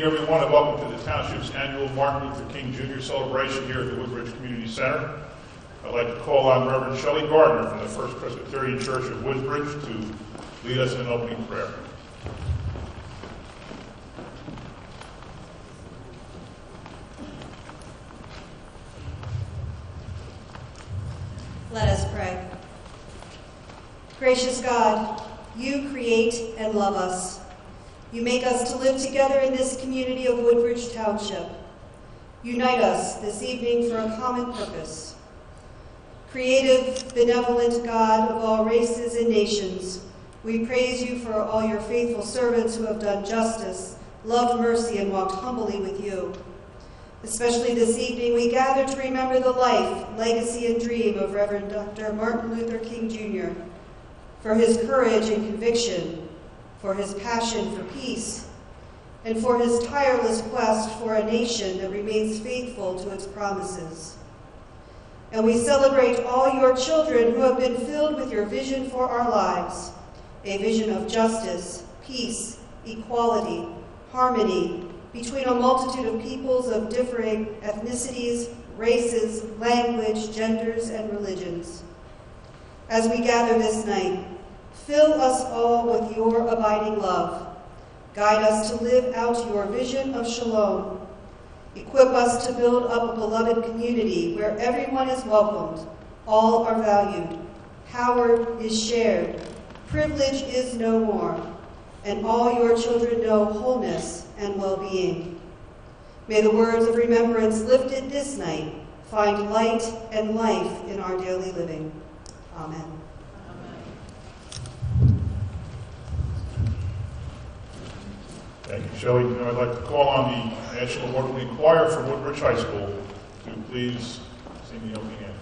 everyone, and welcome to the Township's annual Martin Luther King Jr. celebration here at the Woodbridge Community Center. I'd like to call on Reverend Shelley Gardner from the First Presbyterian Church of Woodbridge to lead us in an opening prayer. Let us pray. Gracious God, you create and love us. You make us to live together in this community of Woodbridge Township. Unite us this evening for a common purpose. Creative, benevolent God of all races and nations, we praise you for all your faithful servants who have done justice, loved mercy, and walked humbly with you. Especially this evening, we gather to remember the life, legacy, and dream of Reverend Dr. Martin Luther King Jr., for his courage and conviction, for his passion for peace, and for his tireless quest for a nation that remains faithful to its promises. And we celebrate all your children who have been filled with your vision for our lives, a vision of justice, peace, equality, harmony between a multitude of peoples of differing ethnicities, races, language, genders, and religions. As we gather this night, fill us all with your abiding love. Guide us to live out your vision of shalom. Equip us to build up a beloved community where everyone is welcomed, all are valued, power is shared, privilege is no more, and all your children know wholeness and well-being. May the words of remembrance lifted this night find light and life in our daily living. Amen. Thank you, Shelley. Now I'd like to call on the National Award-winning choir from Woodbridge High School to please sing the opening hymn.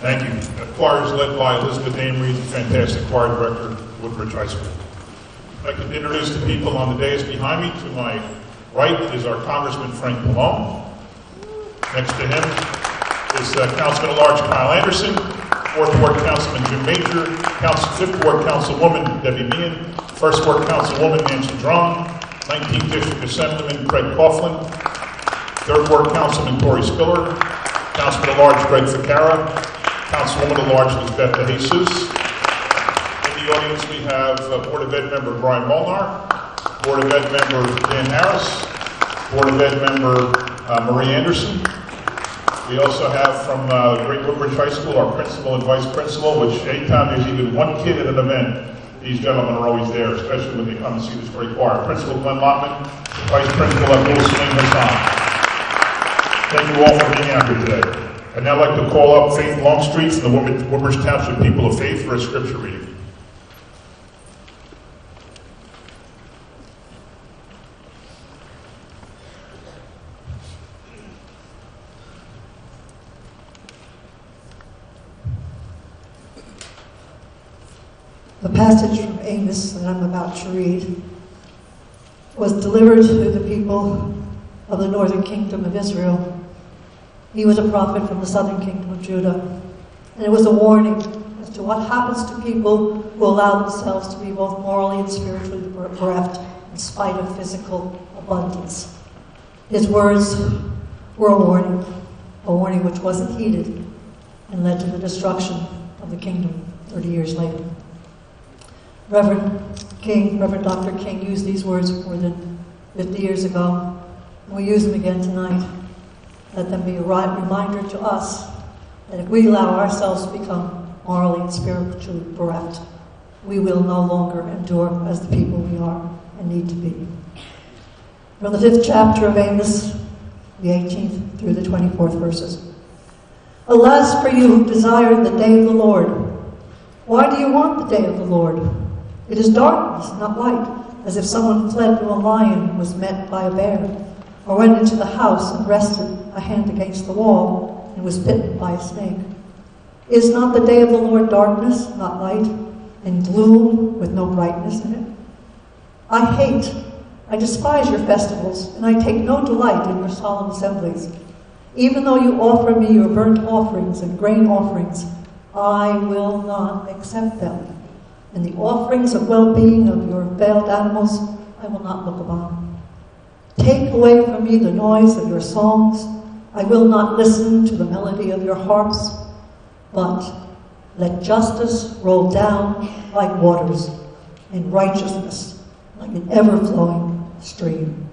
Thank you. The choir is led by Elizabeth Amory, the fantastic choir director of Woodbridge High School. I'd like to introduce the people on the dais behind me. To my right is our Congressman Frank Pallone. Next to him is Councilman at Large Kyle Anderson, 4th Ward Councilman Jim Major, 5th Ward Councilwoman Debbie Meehan, 1st Ward Councilwoman Nancy Drum, 19th District Assemblyman Craig Coughlin, 3rd Ward Councilman Corey Spiller, Councilman at Large Greg Ficarra, Councilwoman at Large Lisbeth De Jesus. In the audience we have Board of Ed member Brian Molnar, Board of Ed member Dan Harris, Board of Ed member Marie Anderson. We also have from Great Woodbridge High School our principal and vice principal, which anytime there's even one kid at an event, these gentlemen are always there, especially when they come to see this great choir. Principal Glenn Lockman, Vice Principal Abdul Salim Hassan. Thank you all for being out here today. I'd now like to call up Faith Longstreet from the Woodbridge Township People of Faith for a scripture reading. The passage from Amos that I'm about to read was delivered to the people of the northern kingdom of Israel. He was a prophet from the southern kingdom of Judah. And it was a warning as to what happens to people who allow themselves to be both morally and spiritually bereft in spite of physical abundance. His words were a warning which wasn't heeded and led to the destruction of the kingdom 30 years later. Reverend Dr. King used these words more than 50 years ago, and we use them again tonight. Let them be a reminder to us that if we allow ourselves to become morally and spiritually bereft, we will no longer endure as the people we are and need to be. From the 5th chapter of Amos, the 18th through the 24th verses. Alas for you who desire the day of the Lord. Why do you want the day of the Lord? It is darkness, not light, as if someone fled from a lion and was met by a bear, or went into the house and rested a hand against the wall and was bitten by a snake. Is not the day of the Lord darkness, not light, and gloom with no brightness in it? I despise your festivals, and I take no delight in your solemn assemblies. Even though you offer me your burnt offerings and grain offerings, I will not accept them. And the offerings of well-being of your veiled animals I will not look upon. Take away from me the noise of your songs. I will not listen to the melody of your harps. But let justice roll down like waters, and righteousness like an ever-flowing stream.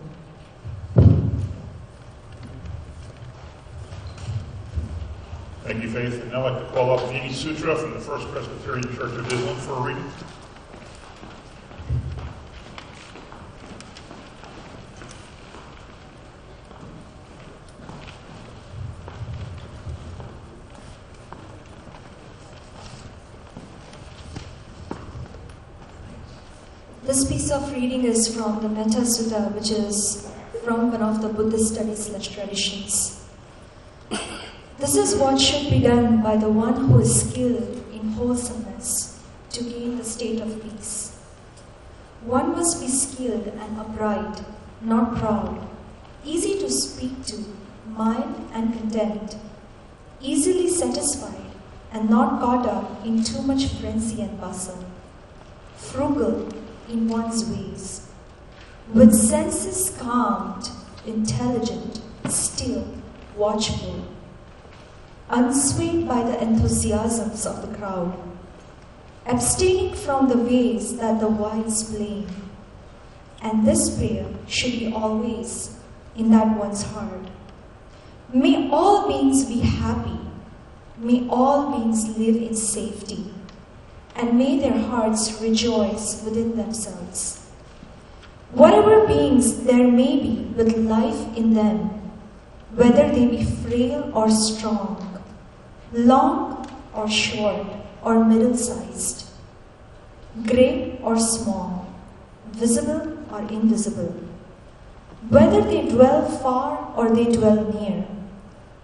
Thank you, Faith. And now I'd like to call up Amy Sutra from the First Presbyterian Church of Islam for a reading. This piece of reading is from the Metta Sutta, which is from one of the Buddhist studies/traditions. This is what should be done by the one who is skilled in wholesomeness to gain the state of peace. One must be skilled and upright, not proud, easy to speak to, mild and content, easily satisfied and not caught up in too much frenzy and bustle, frugal in one's ways, with senses calmed, intelligent, still, watchful, unswayed by the enthusiasms of the crowd, abstaining from the ways that the wise blame. And this prayer should be always in that one's heart. May all beings be happy. May all beings live in safety. And may their hearts rejoice within themselves. Whatever beings there may be with life in them, whether they be frail or strong, long or short or middle-sized, great or small, visible or invisible, whether they dwell far or they dwell near,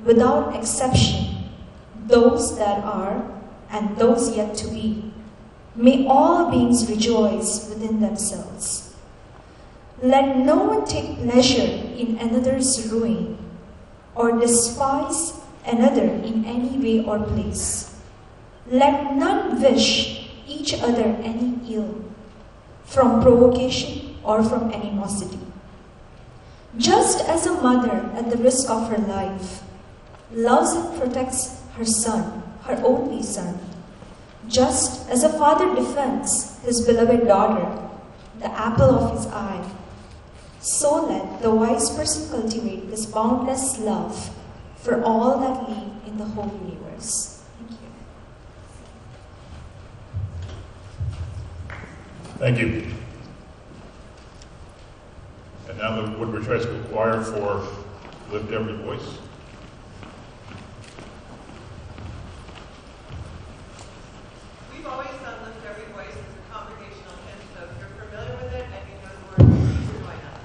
without exception, those that are, and those yet to be. May all beings rejoice within themselves. Let no one take pleasure in another's ruin, or despise another in any way or place. Let none wish each other any ill, from provocation or from animosity. Just as a mother, at the risk of her life, loves and protects her son, her only son, just as a father defends his beloved daughter, the apple of his eye, so let the wise person cultivate this boundless love for all that live in the whole universe. Thank you. Thank you. And now the Woodbridge High School Choir for Lift Every Voice. We've always done Lift Every Voice as a congregational hymn, so if you're familiar with it and you know the words, please join us.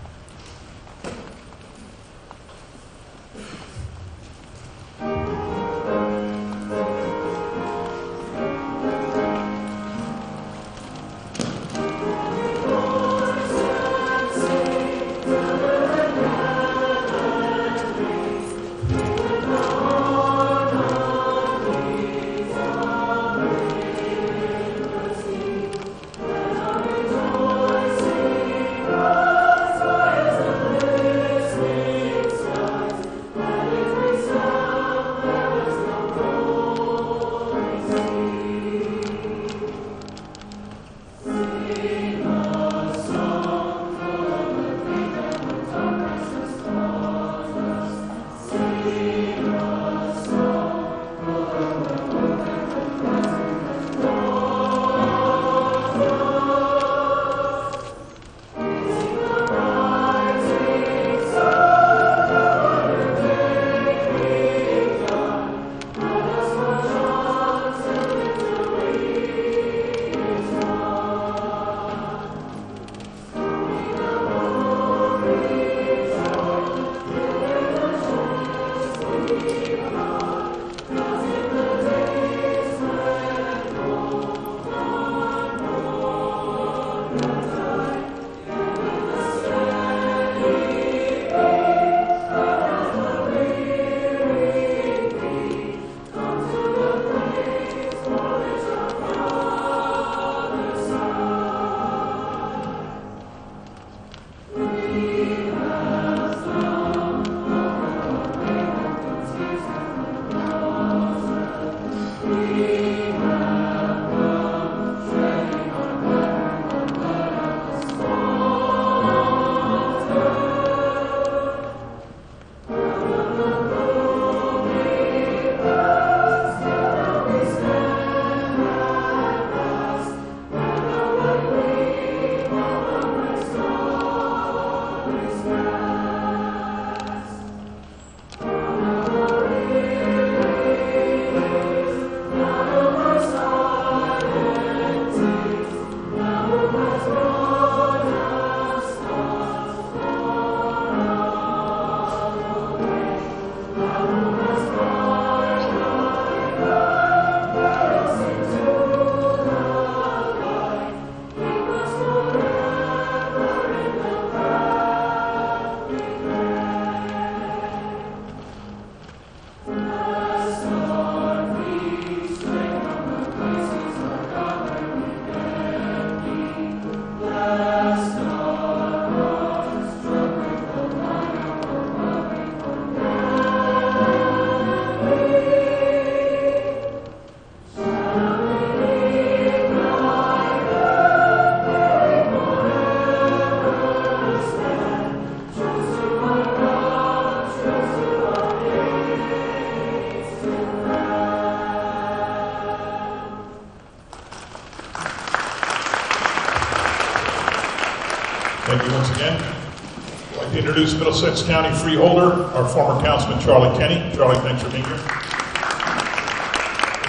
Thank you once again. I'd like to introduce Middlesex County Freeholder, our former Councilman Charlie Kenny. Charlie, thanks for being here.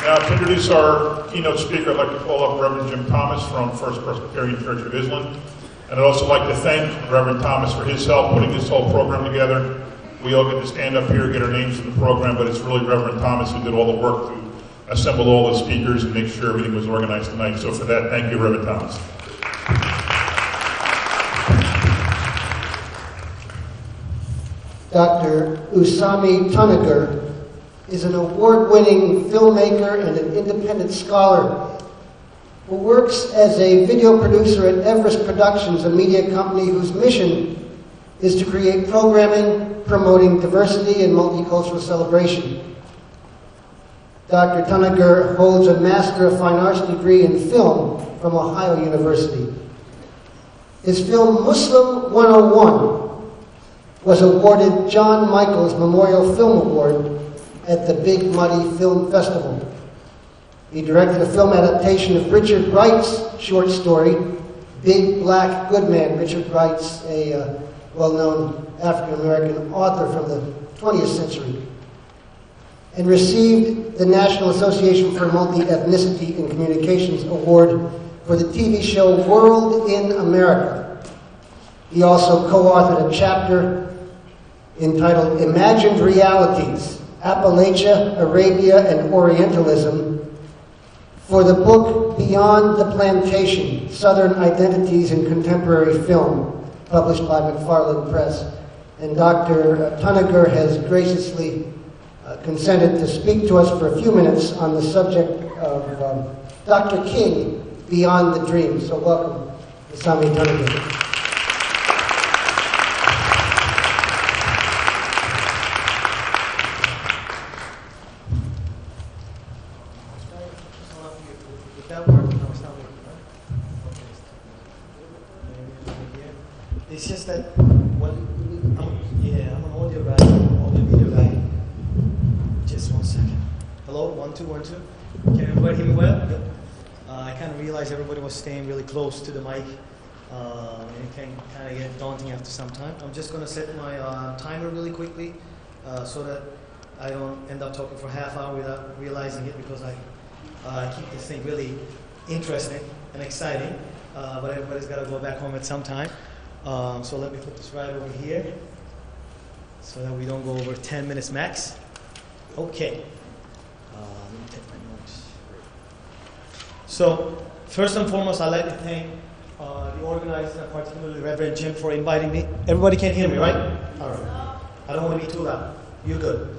Now to introduce our keynote speaker, I'd like to call up Reverend Jim Thomas from First Presbyterian Church of Islam. And I'd also like to thank Reverend Thomas for his help putting this whole program together, We all get to stand up here, get our names in the program, but it's really Reverend Thomas who did all the work to assemble all the speakers and make sure everything was organized tonight. So for that, thank you, Reverend Thomas. Dr. Usami Tunagar is an award-winning filmmaker and an independent scholar who works as a video producer at Everest Productions, a media company whose mission is to create programming promoting diversity and multicultural celebration. Dr. Tunagar holds a Master of Fine Arts degree in film from Ohio University. His film Muslim 101 was awarded John Michaels Memorial Film Award at the Big Muddy Film Festival. He directed a film adaptation of Richard Wright's short story, Big Black Good Man. Richard Wright's a well-known African-American author from the 20th century, and received the National Association for Multi-Ethnicity in Communications Award for the TV show World in America. He also co-authored a chapter entitled Imagined Realities, Appalachia, Arabia, and Orientalism for the book Beyond the Plantation, Southern Identities in Contemporary Film, published by McFarland Press. And Dr. Tunagar has graciously consented to speak to us for a few minutes on the subject of Dr. King, Beyond the Dream. So welcome, Usami Tunagar. It's just that when I'm an audio guy, audio video guy. Just 1 second. Hello, 1 2 1 2. Can everybody hear me well? Good. I kind of realized everybody was staying really close to the mic, and it can kind of get daunting after some time. I'm just going to set my timer really quickly, so that I don't end up talking for a half hour without realizing it, because I keep this thing really interesting and exciting. But everybody's got to go back home at some time. So let me put this right over here so that we don't go over 10 minutes max. Okay. Let me take my notes. So, first and foremost, I'd like to thank the organizer, particularly Reverend Jim, for inviting me. Everybody can hear me, right? All right. I don't want to be too loud. You're good.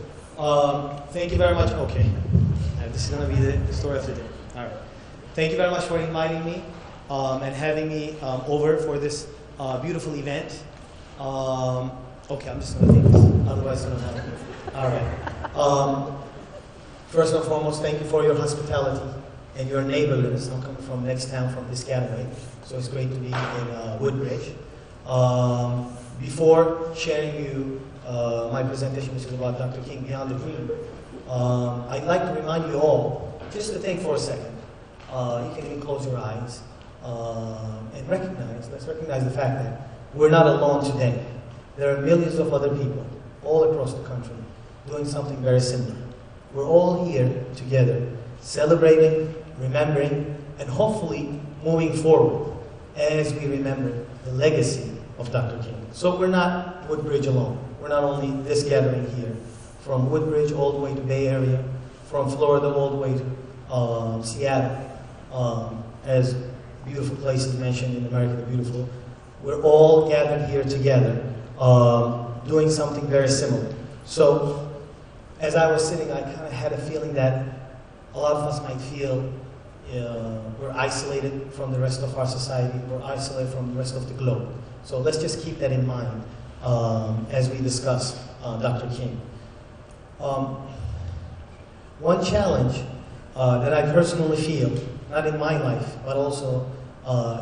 Thank you very much. Okay. This is going to be the story of the day. All right. Thank you very much for inviting me and having me over for this beautiful event. Okay, I'm just going to take this, otherwise it's going to happen. All right. First and foremost, thank you for your hospitality and your neighborliness. I'm coming from next town, from Piscataway, so it's great to be in Woodbridge. Before sharing you my presentation, which is about Dr. King, Beyond the Dream, I'd like to remind you all, just to think for a second. You can even close your eyes and let's recognize the fact that we're not alone today. There are millions of other people all across the country doing something very similar. We're all here together, celebrating, remembering, and hopefully moving forward as we remember the legacy of Dr. King. So we're not Woodbridge alone. We're not only this gathering here, from Woodbridge all the way to Bay Area, from Florida all the way to Seattle, as beautiful places mentioned in America the Beautiful. We're all gathered here together, doing something very similar. So, as I was sitting, I kind of had a feeling that a lot of us might feel we're isolated from the rest of our society, we're isolated from the rest of the globe. So let's just keep that in mind as we discuss Dr. King. One challenge that I personally feel, not in my life, but also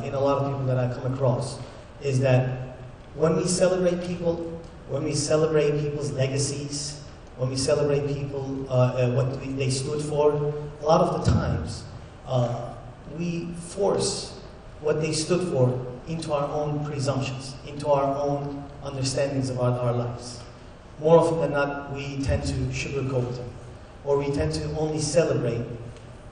in a lot of people that I come across, is that when we celebrate people, when we celebrate people's legacies, when we celebrate people, what they stood for, a lot of the times we force what they stood for into our own presumptions, into our own understandings about our lives. More often than not, we tend to sugarcoat them, or we tend to only celebrate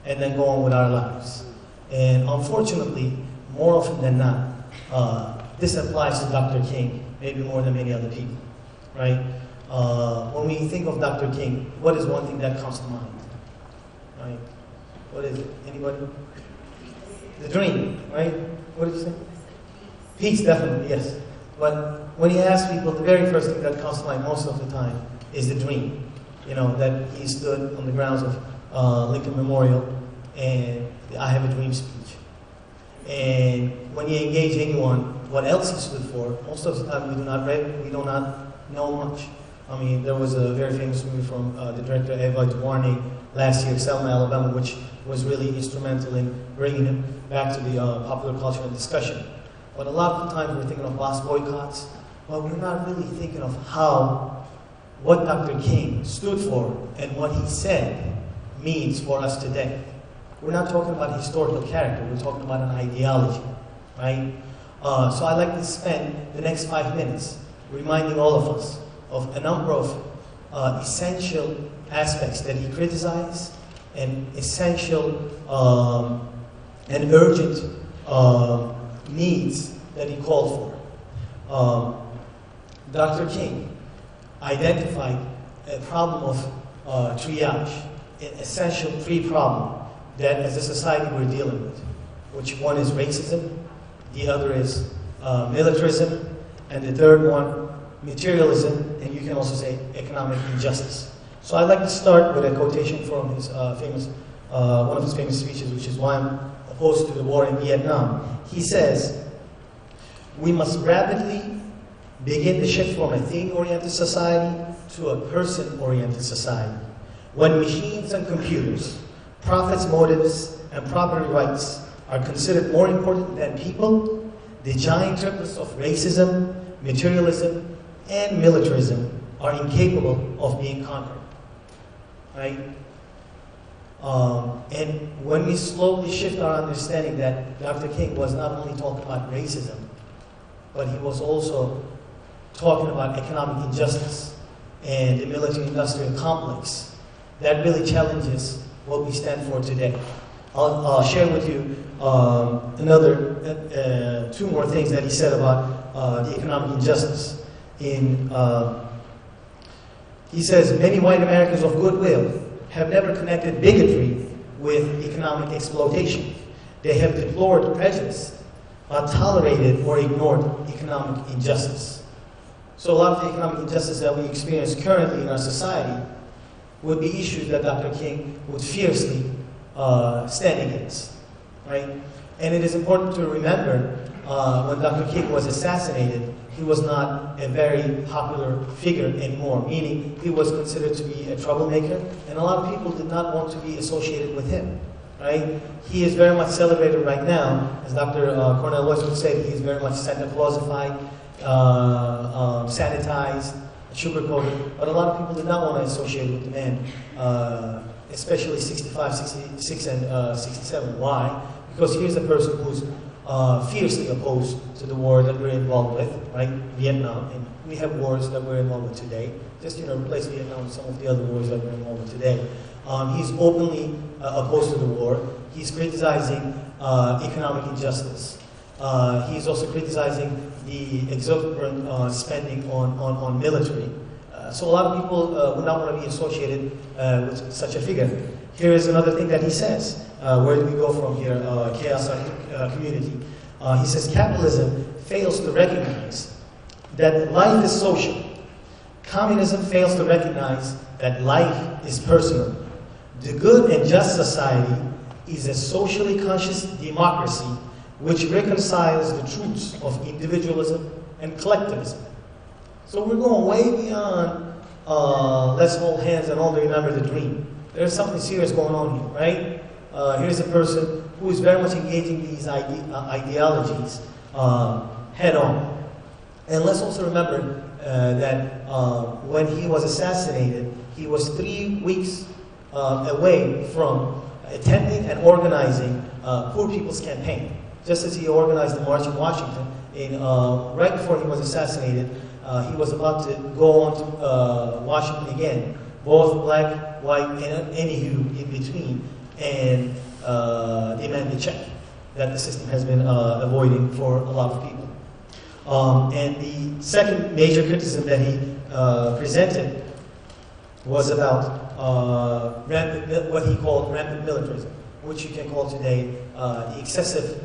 and then go on with our lives. And unfortunately, more often than not, this applies to Dr. King, maybe more than many other people, right? When we think of Dr. King, what is one thing that comes to mind? Right? What is it? Anybody? The dream, right? What did you say? Peace, definitely, yes. But when you ask people, the very first thing that comes to mind most of the time is the dream. You know, that he stood on the grounds of Lincoln Memorial and the I Have a Dream speech. And when you engage anyone, what else he stood for, most of the time we do not know much. I mean, there was a very famous movie from the director Eva DuVernay last year, Selma, Alabama, which was really instrumental in bringing him back to the popular culture and discussion. But a lot of the times we're thinking of mass boycotts, but we're not really thinking of what Dr. King stood for and what he said means for us today. We're not talking about historical character, we're talking about an ideology, right? So I'd like to spend the next 5 minutes reminding all of us of a number of essential aspects that he criticized and essential and urgent needs that he called for. Dr. King identified a problem of triage, an essential pre-problem that as a society we're dealing with, which one is racism, the other is militarism, and the third one, materialism, and you can also say economic injustice. So I'd like to start with a quotation from his one of his famous speeches, which is why I'm opposed to the war in Vietnam. He says, "We must rapidly begin the shift from a thing-oriented society to a person-oriented society. When machines and computers, profits, motives, and property rights are considered more important than people, the giant triplets of racism, materialism, and militarism are incapable of being conquered." Right? And when we slowly shift our understanding that Dr. King was not only talking about racism, but he was also talking about economic injustice and the military-industrial complex, that really challenges what we stand for today. I'll share with you two more things that he said about the economic injustice. He says, "Many white Americans of goodwill have never connected bigotry with economic exploitation. They have deplored prejudice, but tolerated or ignored economic injustice." So a lot of the economic injustice that we experience currently in our society would be issues that Dr. King would fiercely stand against, right? And it is important to remember when Dr. King was assassinated, he was not a very popular figure anymore, meaning he was considered to be a troublemaker, and a lot of people did not want to be associated with him, right? He is very much celebrated right now, as Dr. Cornel West would say, he is very much Santa Clausified, sanitized, sugar-coated, but a lot of people did not want to associate with the man, especially 65, 66, and 67. Why? Because here's a person who's fiercely opposed to the war that we're involved with, right? Vietnam, and we have wars that we're involved with today. Just, replace Vietnam with some of the other wars that we're involved with today. He's openly opposed to the war. He's criticizing economic injustice. He's also criticizing the exorbitant spending on military. So a lot of people would not want to be associated with such a figure. Here is another thing that he says. Where do we go from here? Chaos community. He says, "Capitalism fails to recognize that life is social. Communism fails to recognize that life is personal. The good and just society is a socially conscious democracy which reconciles the truths of individualism and collectivism." So we're going way beyond let's hold hands and all remember the dream. There's something serious going on here, right? Here's a person who is very much engaging these ideologies head on. And let's also remember that when he was assassinated, he was 3 weeks away from attending and organizing Poor People's Campaign. Just as he organized the March in Washington, right before he was assassinated, he was about to go on to Washington again, both black, white, and any hue in between, and demand a check that the system has been avoiding for a lot of people. And the second major criticism that he presented was about what he called rampant militarism, which you can call today the excessive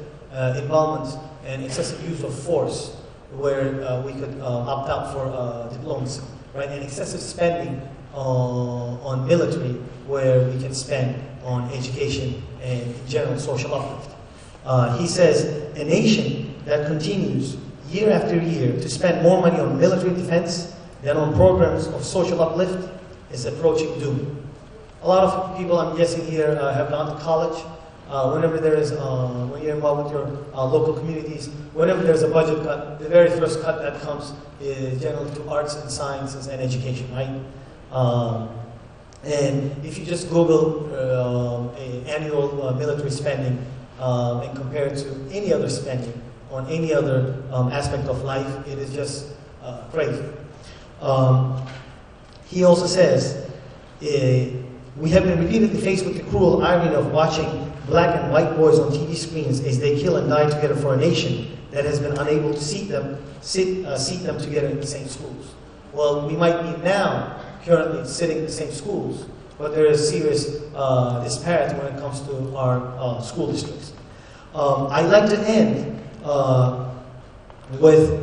involvement and excessive use of force, where we could opt out for diplomacy, right? And excessive spending on military, where we can spend on education and in general social uplift. He says a nation that continues year after year to spend more money on military defense than on programs of social uplift is approaching doom. A lot of people, I'm guessing here, have gone to college. Whenever there is, when you're involved with your local communities, whenever there's a budget cut, the very first cut that comes is generally to arts and sciences and education, right? And if you just Google annual military spending and compare it to any other spending on any other aspect of life, it is just crazy. He also says, we have been repeatedly faced with the cruel irony of watching black and white boys on TV screens as they kill and die together for a nation that has been unable to seat them together in the same schools. Well, we might be now currently sitting in the same schools, but there is serious disparity when it comes to our school districts. I'd like to end with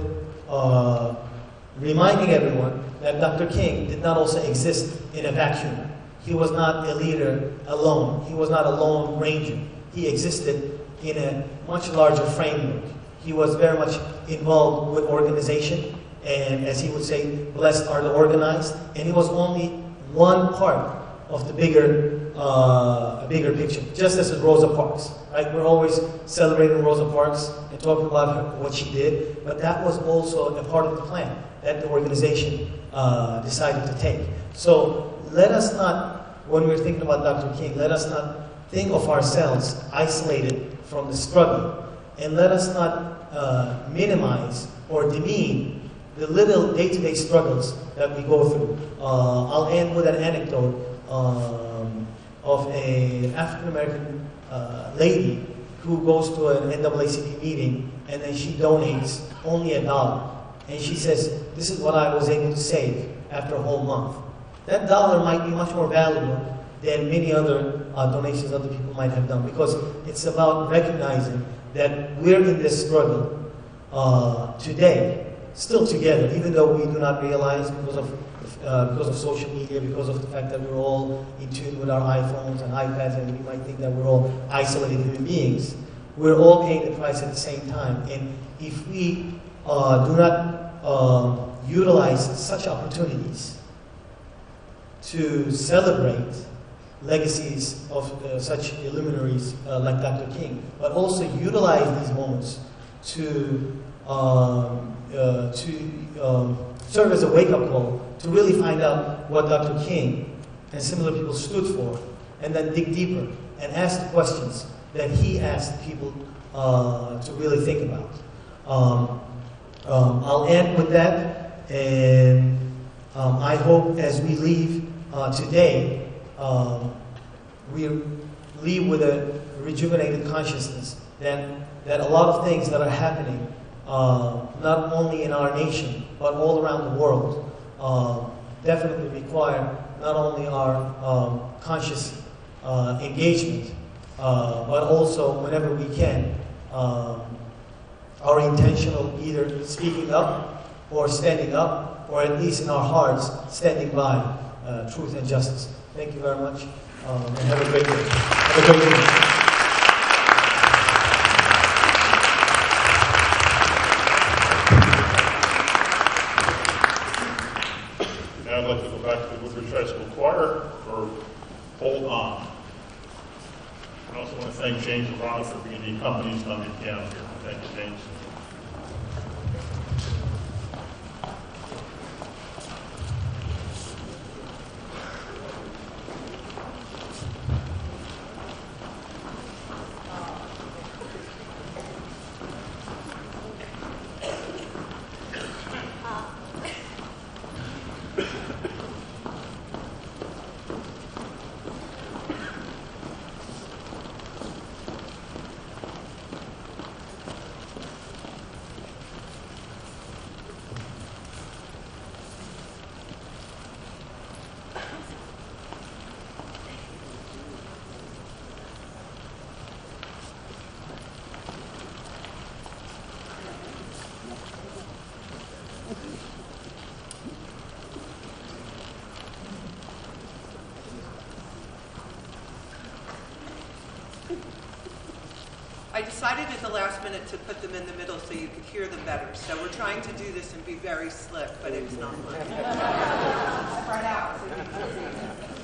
reminding everyone that Dr. King did not also exist in a vacuum. He was not a leader alone. He was not a lone ranger. He existed in a much larger framework. He was very much involved with organization, and as he would say, blessed are the organized, and he was only one part of the bigger picture, just as Rosa Parks. Right? We're always celebrating Rosa Parks and talking about what she did, but that was also a part of the plan that the organization decided to take. So let us not, when we're thinking about Dr. King, let us not think of ourselves isolated from the struggle, and let us not minimize or demean the little day-to-day struggles that we go through. I'll end with an anecdote of an African-American lady who goes to an NAACP meeting, and then she donates only $1. And she says, this is what I was able to save after a whole month. That dollar might be much more valuable than many other donations other people might have done, because it's about recognizing that we're in this struggle today, still together, even though we do not realize because of social media, because of the fact that we're all in tune with our iPhones and iPads, and we might think that we're all isolated human beings. We're all paying the price at the same time. And if we do not utilize such opportunities to celebrate legacies of such luminaries like Dr. King, but also utilize these moments to serve as a wake-up call, to really find out what Dr. King and similar people stood for, and then dig deeper and ask the questions that he asked people to really think about. I'll end with that, and I hope as we leave today, we leave with a rejuvenated consciousness that a lot of things that are happening, not only in our nation, but all around the world, definitely require not only our conscious engagement, but also, whenever we can, our intentional either speaking up or standing up, or at least in our hearts, standing by truth and justice. Thank you very much, and have a great day. Have a great day. Now I'd like to go back to the Woodbridge High School Choir for Hold On. I also want to thank James Arana for being the accompanist on the piano here. Thank you, James. I decided at the last minute to put them in the middle so you could hear them better. So we're trying to do this and be very slick, but it's not working. Spread out so you can see.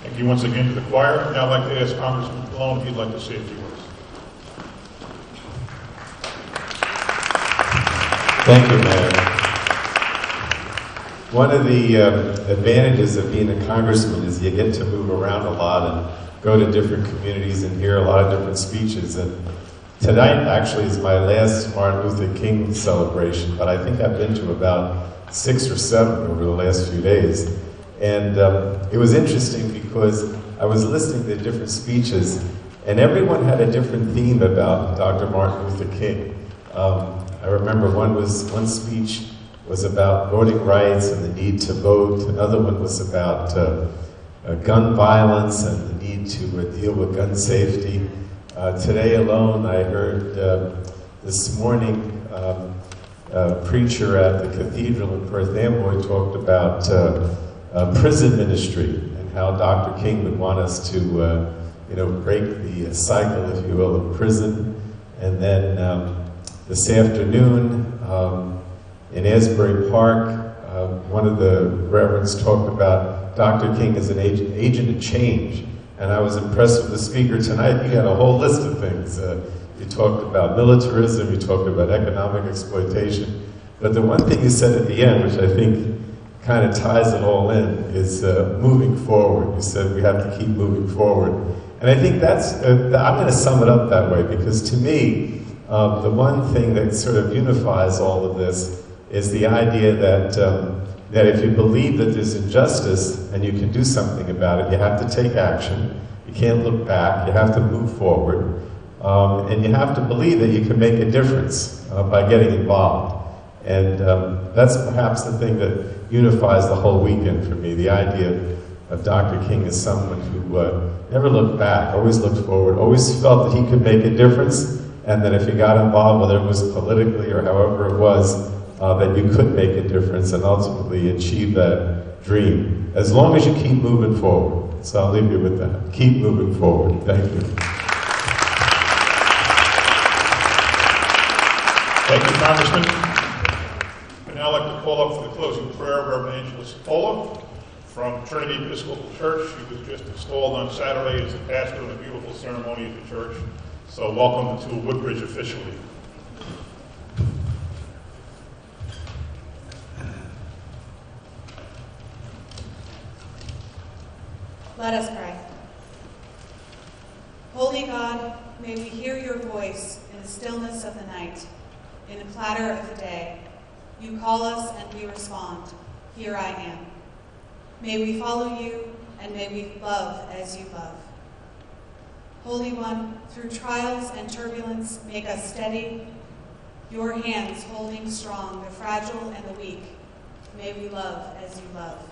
Thank you once again to the choir. Now I'd like to ask Congressman Pallone if he'd like to say a few words. Thank you, Mayor. One of the advantages of being a congressman is you get to move around a lot and go to different communities and hear a lot of different speeches. And tonight actually is my last Martin Luther King celebration, but I think I've been to about 6 or 7 over the last few days. And it was interesting because I was listening to different speeches, and everyone had a different theme about Dr. Martin Luther King. I remember one speech was about voting rights and the need to vote. Another one was about gun violence and the need to deal with gun safety. Today alone, I heard this morning a preacher at the cathedral in Perth Amboy talked about prison ministry and how Dr. King would want us to break the cycle, if you will, of prison. And then this afternoon in Asbury Park, one of the reverends talked about Dr. King as an agent of change. And I was impressed with the speaker tonight. He had a whole list of things. You talked about militarism, you talked about economic exploitation. But the one thing you said at the end, which I think kind of ties it all in, is moving forward. You said we have to keep moving forward. And I think that's, I'm going to sum it up that way, because to me, the one thing that sort of unifies all of this is the idea that if you believe that there's injustice and you can do something about it, you have to take action. You can't look back. You have to move forward. And you have to believe that you can make a difference by getting involved. And that's perhaps the thing that unifies the whole weekend for me, the idea of Dr. King as someone who never looked back, always looked forward, always felt that he could make a difference, and that if you got involved, whether it was politically or however it was, that you could make a difference and ultimately achieve that dream, as long as you keep moving forward. So I'll leave you with that. Keep moving forward. Thank you. Thank you, Congressman. I'd now like to call up for the closing prayer Reverend Angela Cipolla from Trinity Episcopal Church. She was just installed on Saturday as the pastor in a beautiful ceremony at the church. So welcome to Woodbridge officially. Let us pray. Holy God, may we hear your voice in the stillness of the night, in the clatter of the day. You call us and we respond. Here I am. May we follow you and may we love as you love. Holy One, through trials and turbulence, make us steady, your hands holding strong the fragile and the weak. May we love as you love.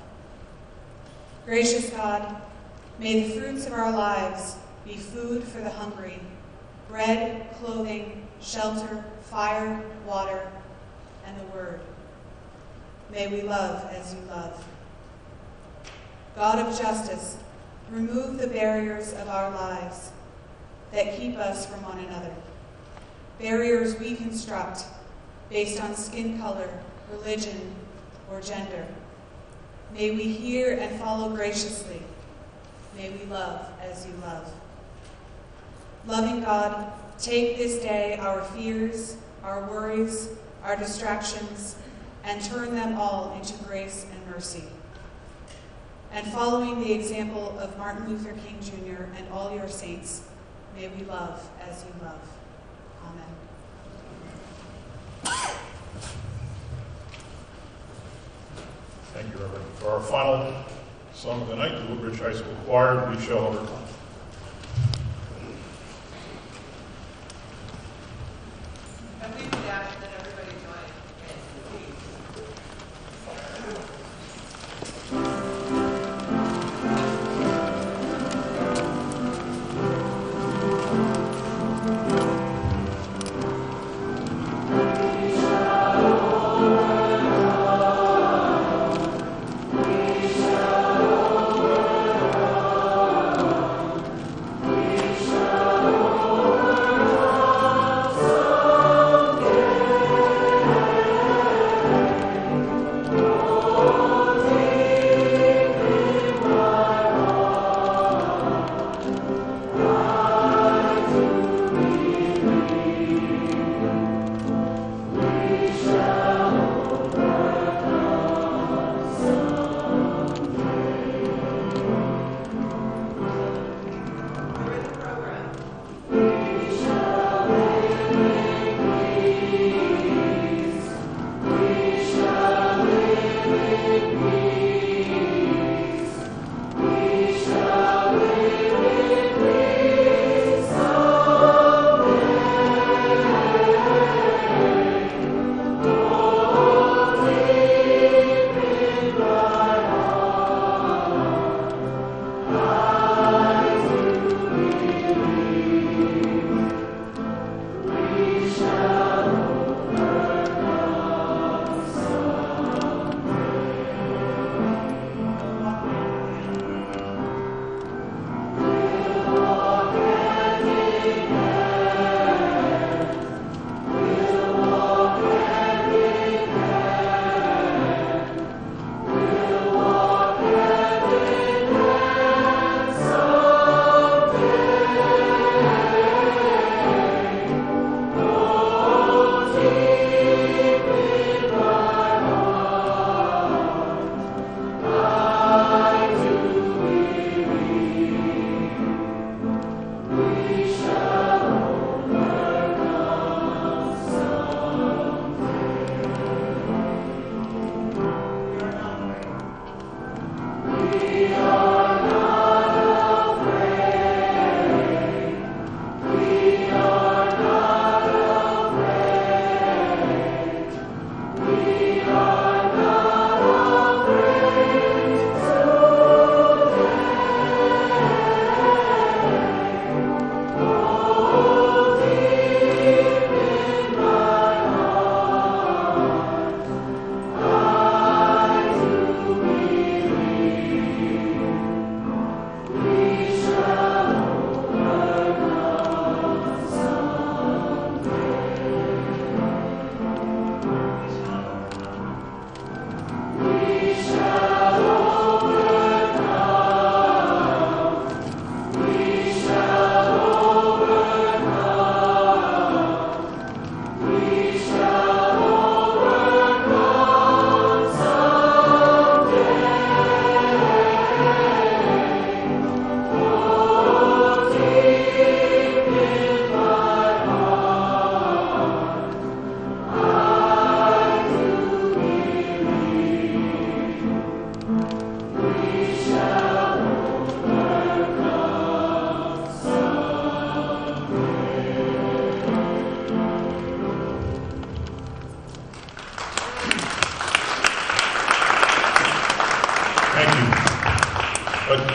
Gracious God, may the fruits of our lives be food for the hungry, bread, clothing, shelter, fire, water, and the word. May we love as you love. God of justice, remove the barriers of our lives that keep us from one another. Barriers we construct based on skin color, religion, or gender. May we hear and follow graciously. May we love as you love. Loving God, take this day our fears, our worries, our distractions, and turn them all into grace and mercy. And following the example of Martin Luther King Jr. and all your saints, may we love as you love. Amen. Thank you, Reverend. For our final song of the night, the Woodbridge High School Choir, We Shall Overcome. And we would ask that everybody join. We shall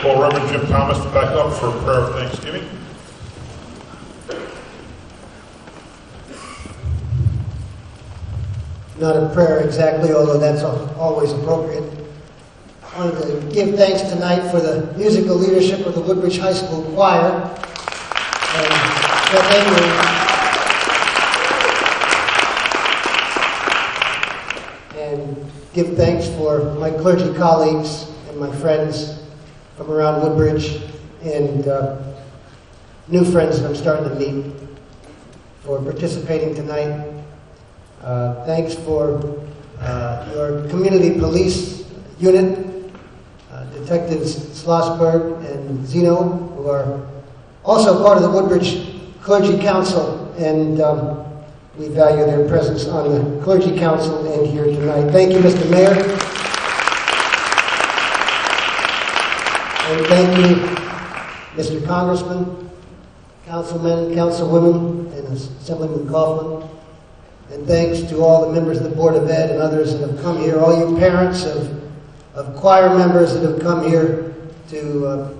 call Reverend Jim Thomas back up for a prayer of thanksgiving. Not a prayer exactly, although that's always appropriate. I wanted to give thanks tonight for the musical leadership of the Woodbridge High School Choir. And give thanks for my clergy colleagues and my friends from around Woodbridge and new friends that I'm starting to meet for participating tonight. Thanks for your community police unit, Detectives Schlossberg and Zeno, who are also part of the Woodbridge Clergy Council, and we value their presence on the Clergy Council and here tonight. Thank you, Mr. Mayor. And thank you, Mr. Congressman, councilmen, councilwomen, and Assemblyman Kaufman. And thanks to all the members of the Board of Ed and others that have come here, all you parents of choir members that have come here to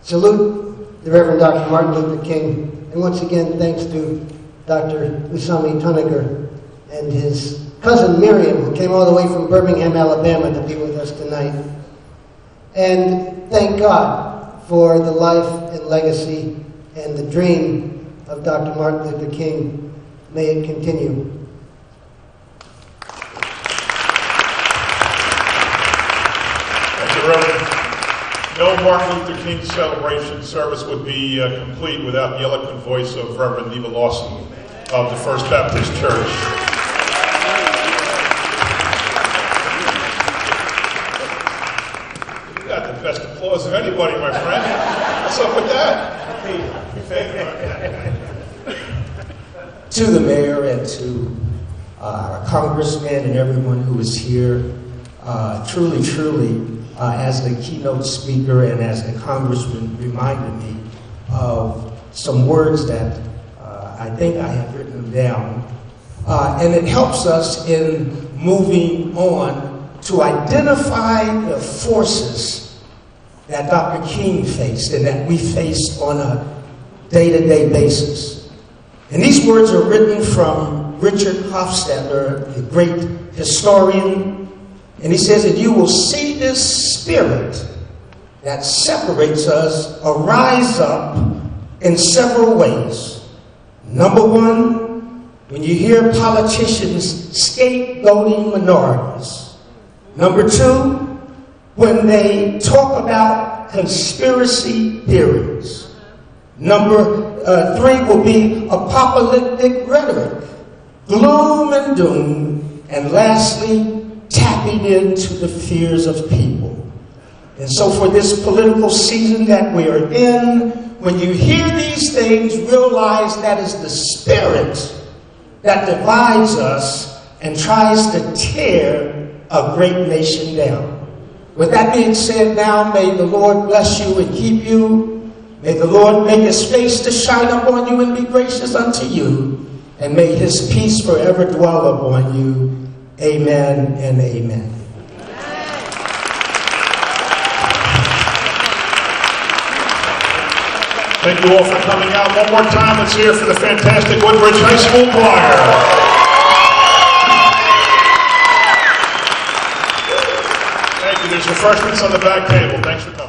salute the Reverend Dr. Martin Luther King. And once again, thanks to Dr. Usami Tuniger and his cousin Miriam, who came all the way from Birmingham, Alabama to be with us tonight. And thank God for the life and legacy and the dream of Dr. Martin Luther King. May it continue. Thank you, Reverend. No Martin Luther King celebration service would be complete without the eloquent voice of Reverend Neva Lawson of the First Baptist Church. You got the best applause of anybody, my friend. What's up with that? To the mayor and to our congressman and everyone who is here, truly, as the keynote speaker and as the congressman reminded me of some words that I think I have written them down. And it helps us in moving on to identify the forces that Dr. King faced and that we face on a day-to-day basis. And these words are written from Richard Hofstadter, the great historian. And he says that you will see this spirit that separates us arise up in several ways. Number one, when you hear politicians scapegoating minorities. Number two, when they talk about conspiracy theories. Number three will be apocalyptic rhetoric, gloom and doom, and lastly, tapping into the fears of people. And so for this political season that we are in, when you hear these things, realize that is the spirit that divides us and tries to tear a great nation down. With that being said, now may the Lord bless you and keep you. May the Lord make his face to shine upon you and be gracious unto you. And may his peace forever dwell upon you. Amen and amen. Thank you all for coming out. One more time, let's hear for the fantastic Woodbridge High School Choir. Thank you. There's refreshments on the back table. Thanks for coming.